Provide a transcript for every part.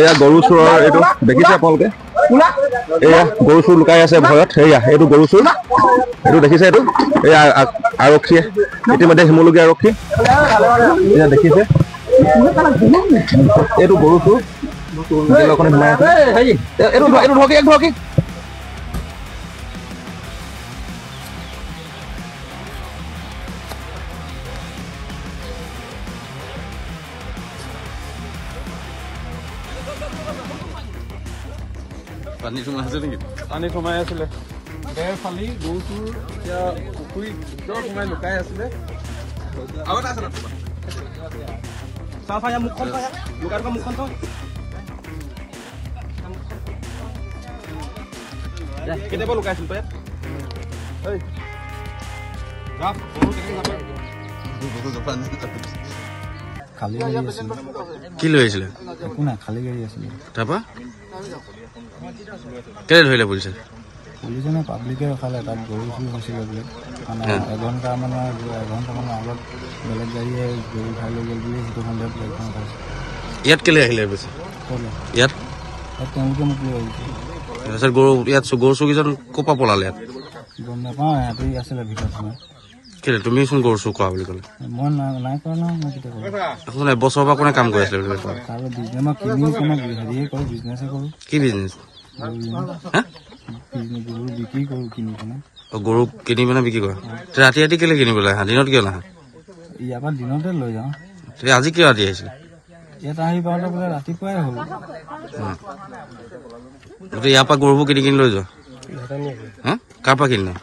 এয়া গৰু চোৰৰ এইটো দেখিছে আপোনালোকে এয়া গৰু চোৰ লুকাই আছে ভয়ত এয়া এইটো গৰু চোৰ এইটো দেখিছে এইটো এয়া আৰক্ষীয়ে ইতিমধ্যে শিমলুগুৰি আৰক্ষী এয়া দেখিছে এইটো গৰু চোৰ সোমাই আছে এইটো ধৰকি পানী সোমাই আছে নেকি? পানী সোমাই আছিলে বেৰ ফালি গৰুটোৰ এতিয়া পুখুৰীত সোমাই লুকাই আছিলে কেতিয়াবা লুকাইছিল কি লৈ আহিছিলে? একো নাই, খালী গাড়ী আছিলে। তাৰপৰা কেলে ধৰিলে পুলিচে? পুলিচে পাব্লিকে ৰখালে, তাত গৰু চুৰ হৈছিলে বোলে। মানে এঘণ্টামানৰ আগত বেলেগ গাড়ীয়ে গৰু উঠাই লৈ গ'ল বুলি সেইটো সন্দেহত গাড়ীখন উঠাইছে। ইয়াত কেলে আহিলে বেছি? ইয়াত তেওঁলোকে মোক লৈ আহিছে। তাৰপিছত গৰু ইয়াত গৰু চুৰকেইজন ক'ৰ পৰা পলালে? ইয়াত গম নাপাওঁ, সিহঁতে আছিলে ভিতৰত সোমাই। কেলে তুমিচোন গৰু চুৰ কৰা বুলি ক'লে? মই নাই কৰা নহয়, মই কেতিয়া এবছৰৰ পৰা কোনে কাম কৰি আছিলে বুলি ক'লে? তাৰ বিজনেছ মই কিনিও কোনো হেৰিয়ে কৰোঁ, বিজনেছে কৰোঁ। কি বিজনেছ? গৰু বিক্ৰী কৰোঁ কিনি কিনে। গৰু কিনি মানে বিক্ৰী কৰা? ৰাতি ৰাতি কেলে কিনিবলৈ আহা? দিনত কিয় নাহা? ইয়াৰ পৰা দিনতে লৈ যাওঁ। আজি কিয় ৰাতি আহিছিলে? ইয়াত আহি পাওঁতে বোলে ৰাতিপুৱাই হ'ল। ইয়াৰ পৰা গৰুবোৰ কিনি লৈ যোৱা? কাৰ পৰা কিনি?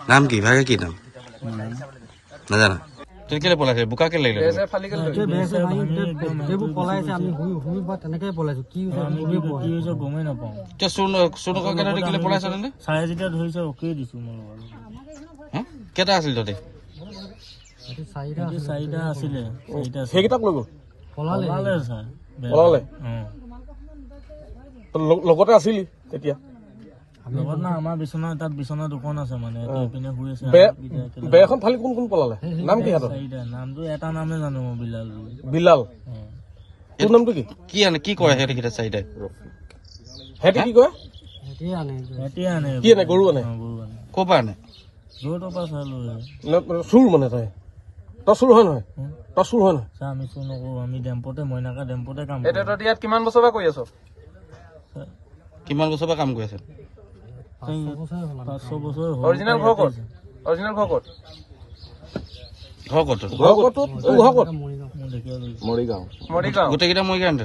নাম কি? ভাগে কি নাম নাজানা? তুমি কেলে পলাইছে? বোকা কেলে লাগিলে? গমেই নাপাওঁ। চাৰে যেতিয়া ধৰিছে অকেই দিছো মই। কেইটা আছিল তাতে? চাৰিটা আছিলে। সেইকেইটাক লৈ গ'ল? পলালে ছাৰ। পলালে? লগতে আছিলি তেতিয়া? লগত না, আমাৰ বিচনা তাত বিচনা দোকান আছে মানে পিনে শুই আছে। বেৰখন ফালি কোন কোন পলালে? নাম কি সিহঁতৰ? নামটো এটা নামে জানো, বিলাল। বিলাল? তোৰ নামটো কি? কি কৰে সিহঁতে চাৰিটাই? সিহঁতে কি কৰে? আনে কি আনে? গৰু আনে? ক'ৰ পৰা আনে? চুৰ মানে তই চুৰ হয় নহয়? তই চুৰ হয় নহয়? আমি চুৰ নকৰো, আমি ডেম্পতে মইনাকা ডেম্পতে কাম কৰো। তই ইয়াত কিমান বছৰ পৰা কৰি আছ? কিমান বছৰ পৰা কাম কৰি আছে? 500 বছৰ। অৰিজিনেল ঘৰ ক'ত? ঘৰ ক'ত? মৰিগাঁও। গোটেইকেইটা মৰিগাঁও?